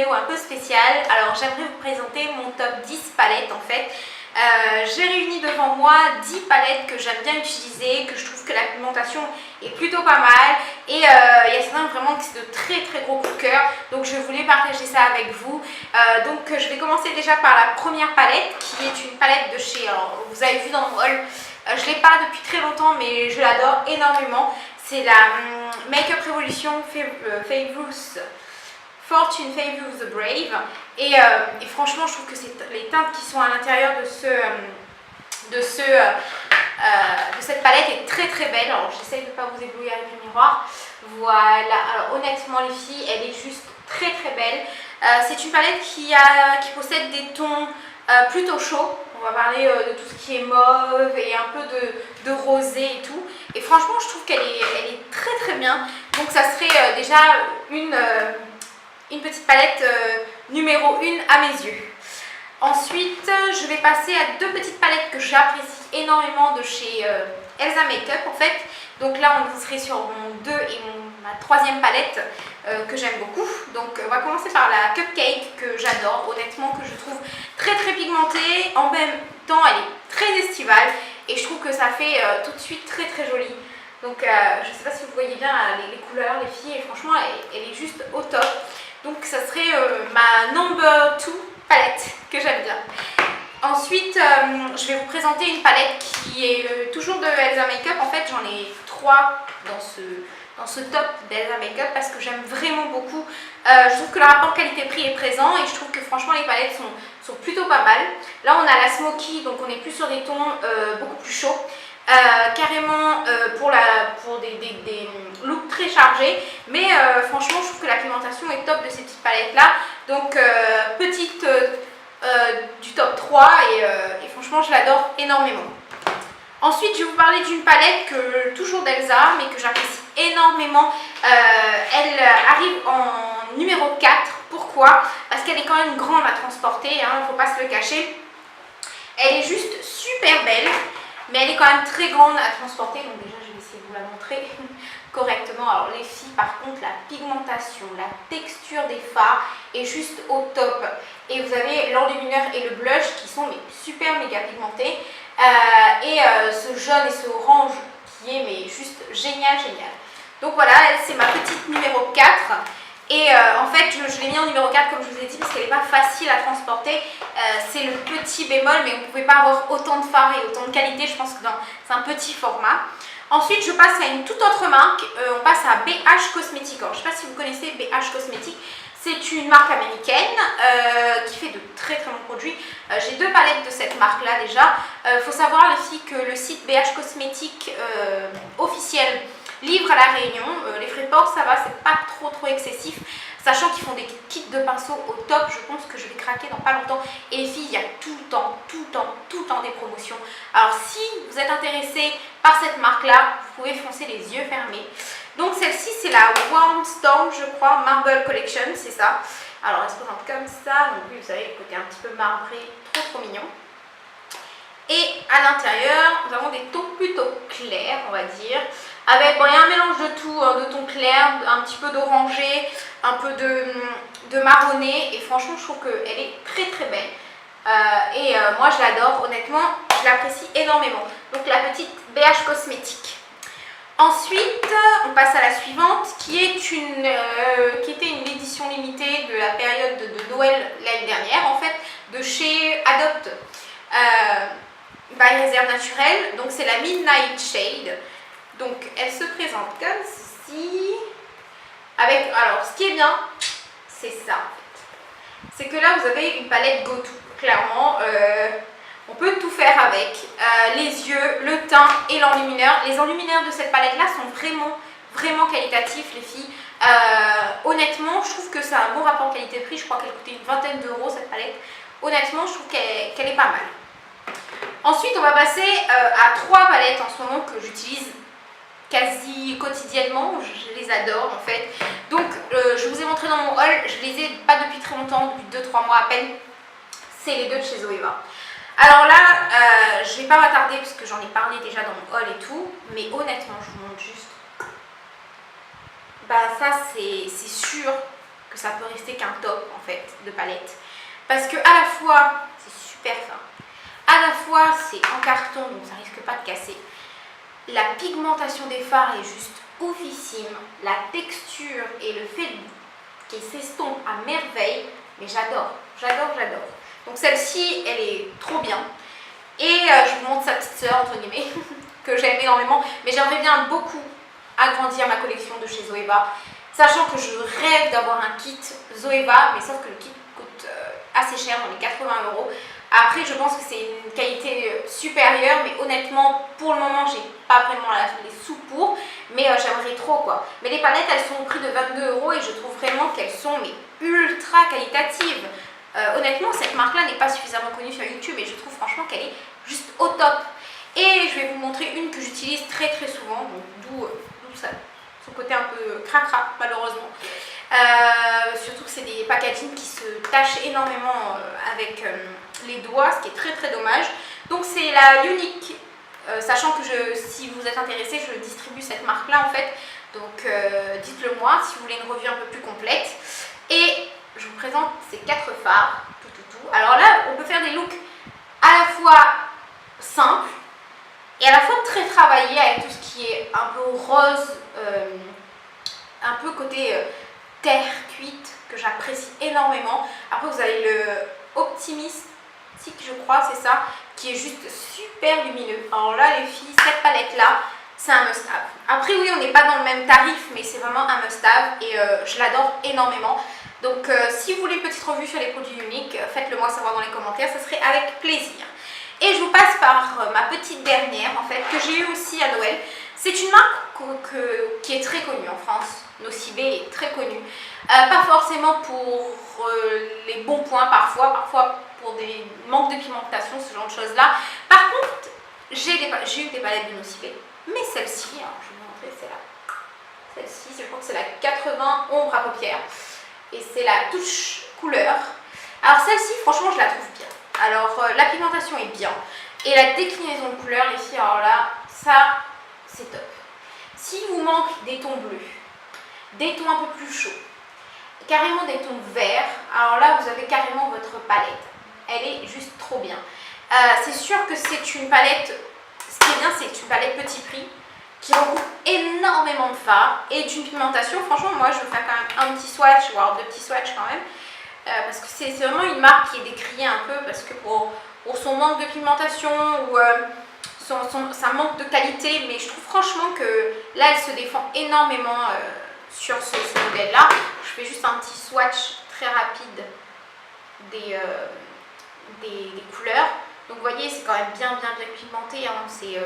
vidéo un peu spéciale. Alors j'aimerais vous présenter mon top 10 palettes en fait. J'ai réuni devant moi 10 palettes que j'aime bien utiliser, que je trouve que la pigmentation est plutôt pas mal. Et il y a certains vraiment qui sont de très gros coups de cœur. Donc je voulais partager ça avec vous. Donc je vais commencer déjà par la première palette qui est une palette de chez, alors, vous avez vu dans mon haul, je ne l'ai pas depuis très longtemps mais je l'adore énormément. C'est la Makeup Revolution Fortune Favors the Brave. Et franchement je trouve que c'est les teintes qui sont à l'intérieur de cette palette est très belle. Alors j'essaye de ne pas vous éblouir avec le miroir. Voilà, alors honnêtement les filles, elle est juste très belle. C'est une palette qui possède des tons plutôt chauds. On va parler de tout ce qui est mauve et un peu de rosé et tout. Et franchement je trouve qu'elle est très bien. Donc ça serait déjà une petite palette numéro 1 à mes yeux. Ensuite, je vais passer à deux petites palettes que j'apprécie énormément de chez Elsa Makeup en fait. Donc là, on serait sur mon 2 et ma troisième palette que j'aime beaucoup. Donc on va commencer par la Cupcake que j'adore, honnêtement, que je trouve très pigmentée. En même temps, elle est très estivale et je trouve que ça fait tout de suite très joli. Donc je ne sais pas si vous voyez bien les couleurs, les filles, et franchement, elle est juste au top. Donc ça serait ma number 2 palette que j'aime bien. Ensuite, je vais vous présenter une palette qui est toujours de Elsa Makeup. En fait, j'en ai 3 dans ce top d'Elsa Makeup parce que j'aime vraiment beaucoup. Je trouve que le rapport qualité-prix est présent et je trouve que franchement les palettes sont plutôt pas mal. Là, on a la Smoky, donc on est plus sur des tons beaucoup plus chauds. Carrément pour des looks très chargés, mais franchement je trouve que la pigmentation est top de ces petites palettes là. Donc petite du top 3 et franchement je l'adore énormément. Ensuite je vais vous parler d'une palette toujours d'Elsa mais que j'apprécie énormément. Elle arrive en numéro 4. Pourquoi? Parce qu'elle est quand même grande à transporter, il ne faut pas se le cacher. Elle est juste super belle. Mais elle est quand même très grande à transporter, donc déjà je vais essayer de vous la montrer correctement. Alors les filles, par contre, la pigmentation, la texture des fards est juste au top. Et vous avez l'enlumineur et le blush qui sont super méga pigmentés. Ce jaune et ce orange qui est juste génial. Donc voilà, c'est ma petite numéro 4. Et en fait, je l'ai mis en numéro 4 comme je vous ai dit parce qu'elle n'est pas facile à transporter. C'est le petit bémol, mais on ne pouvait pas avoir autant de fards et autant de qualité. Je pense que c'est un petit format. Ensuite, je passe à une toute autre marque. On passe à BH Cosmetics. Alors, je ne sais pas si vous connaissez BH Cosmetics. C'est une marque américaine qui fait de très bons produits. J'ai 2 palettes de cette marque-là déjà. Il faut savoir, les filles, que le site BH Cosmetics officiel livre à la Réunion. Les frais de port ça va, c'est pas trop excessif, sachant qu'ils font des kits de pinceaux au top. Je pense que je vais craquer dans pas longtemps. Et les filles, il y a tout le temps des promotions. Alors si vous êtes intéressé par cette marque là, vous pouvez foncer les yeux fermés. Donc celle-ci c'est la Warm Storm, je crois, Marble Collection, c'est ça. Alors elle se présente comme ça, donc vous savez le côté un petit peu marbré, trop mignon. Et à l'intérieur, nous avons des tons plutôt clairs, on va dire. Avec, bon, il y a un mélange de tout, de tons clairs, un petit peu d'orangé, un peu de marronné. Et franchement, je trouve qu'elle est très belle. Moi, je l'adore, honnêtement, je l'apprécie énormément. Donc, la petite BH Cosmétique. Ensuite, on passe à la suivante, qui était une édition limitée de la période de Noël l'année dernière, en fait, de chez Adopt by Réserve Naturelle. Donc, c'est la Midnight Shade. Donc elle se présente comme ceci. Alors ce qui est bien, c'est ça en fait. C'est que là vous avez une palette go-to. Clairement, on peut tout faire avec. Les yeux, le teint et l'enlumineur. Les enlumineurs de cette palette là sont vraiment qualitatifs les filles. Honnêtement, je trouve que c'est un bon rapport qualité-prix. Je crois qu'elle coûtait une vingtaine d'euros cette palette. Honnêtement, je trouve qu'elle est pas mal. Ensuite, on va passer à 3 palettes en ce moment que j'utilise quasi quotidiennement, je les adore en fait. Donc je vous ai montré dans mon haul, je les ai pas depuis très longtemps, depuis 2-3 mois à peine. C'est les 2 de chez Zoeva. Alors là, je vais pas m'attarder parce que j'en ai parlé déjà dans mon haul et tout, mais honnêtement je vous montre juste. Bah ça c'est sûr que que ça peut rester qu'un top en fait de palette. Parce que à la fois, c'est super fin, à la fois c'est en carton donc ça risque pas de casser. La pigmentation des fards est juste oufissime, la texture et le fait qu'elle s'estompe à merveille, mais j'adore, j'adore, j'adore. Donc celle-ci, elle est trop bien. Et je vous montre sa petite sœur, entre guillemets, que j'aime énormément, mais j'aimerais bien beaucoup agrandir ma collection de chez Zoeva, sachant que je rêve d'avoir un kit Zoeva, mais sauf que le kit coûte assez cher, dans les 80 €. Après, je pense que c'est une qualité supérieure, mais honnêtement, pour le moment, j'ai pas vraiment les sous pour, mais j'aimerais trop quoi. Mais les palettes, elles sont au prix de 22 € et je trouve vraiment qu'elles sont mais, ultra qualitatives. Honnêtement, cette marque-là n'est pas suffisamment connue sur YouTube et je trouve franchement qu'elle est juste au top. Et je vais vous montrer une que j'utilise très très souvent, d'où son côté un peu cracra malheureusement. Surtout que c'est des packaging qui se tachent énormément avec les doigts, ce qui est très très dommage. Donc c'est la Unique, sachant que si vous êtes intéressé, je distribue cette marque là en fait. Donc dites-le moi si vous voulez une revue un peu plus complète. Et je vous présente ces 4 fards, tout. Alors là, on peut faire des looks à la fois simples et à la fois très travaillés avec tout ce qui est un peu rose, un peu côté terre cuite que j'apprécie énormément. Après vous avez le Optimistic, je crois, c'est ça, qui est juste super lumineux. Alors là les filles, cette palette là, c'est un must-have. Après oui, on n'est pas dans le même tarif, mais c'est vraiment un must-have et je l'adore énormément. Donc si vous voulez une petite revue sur les produits uniques, faites-le moi savoir dans les commentaires, ça serait avec plaisir. Et je vous passe par ma petite dernière en fait, que j'ai eue aussi à Noël. C'est une marque qui est très connue en France. Nocibé est très connue. Pas forcément pour les bons points parfois pour des manques de pigmentation, ce genre de choses là. Par contre, j'ai eu des palettes de Nocibé, mais celle-ci, je vais vous montrer, c'est là. Celle-ci, je crois que c'est la 80 ombre à paupières. Et c'est la touche couleur. Alors celle-ci, franchement, je la trouve bien. Alors la pigmentation est bien. Et la déclinaison de couleurs, les filles, alors là, ça, c'est top. S'il vous manque des tons bleus, des tons un peu plus chauds, carrément des tons verts, alors là, vous avez carrément votre palette. Elle est juste trop bien. C'est sûr que c'est une palette, ce qui est bien, c'est une palette petit prix, qui regroupe énormément de fards et d'une pigmentation. Franchement, moi, je vais faire quand même un petit swatch, voire 2 petits swatchs quand même. Parce que c'est vraiment une marque qui est décriée un peu parce que pour son manque de pigmentation ou sa manque de qualité, mais je trouve franchement que là elle se défend énormément sur ce modèle là. Je fais juste un petit swatch très rapide des couleurs. Donc vous voyez, c'est quand même bien pigmenté, hein. C'est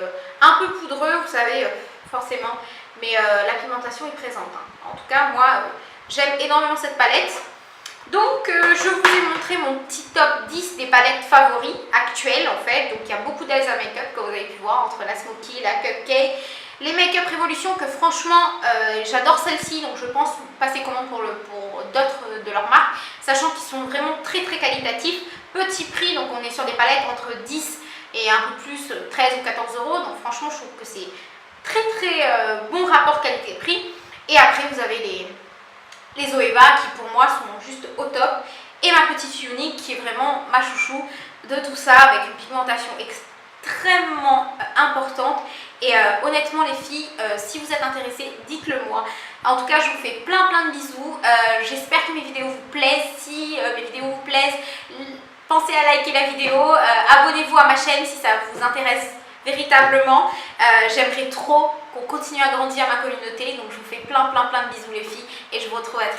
un peu poudreux, vous savez, forcément, mais la pigmentation est présente, hein. En tout cas, moi, j'aime énormément cette palette. Donc je vous ai montré mon petit top 10 des palettes favoris actuelles en fait. Donc il y a beaucoup d'Elsa Makeup comme vous avez pu voir, entre la Smoky, la Cupcake, les Makeup Revolution que franchement j'adore celle-ci. Donc je pense passer commande pour d'autres de leurs marques, sachant qu'ils sont vraiment très qualitatifs. Petit prix, donc on est sur des palettes entre 10 et un peu plus, 13 ou 14 €. Donc franchement je trouve que c'est très bon rapport qualité-prix. Et après vous avez les Zoeva qui pour moi sont juste au top, et ma petite Unique qui est vraiment ma chouchou de tout ça, avec une pigmentation extrêmement importante. Et honnêtement les filles, si vous êtes intéressées, dites-le moi. En tout cas je vous fais plein de bisous. J'espère que mes vidéos vous plaisent. Si mes vidéos vous plaisent, pensez à liker la vidéo, abonnez-vous à ma chaîne si ça vous intéresse véritablement. J'aimerais trop qu'on continue à grandir ma communauté, donc je vous fais plein de bisous les filles et je vous retrouve à très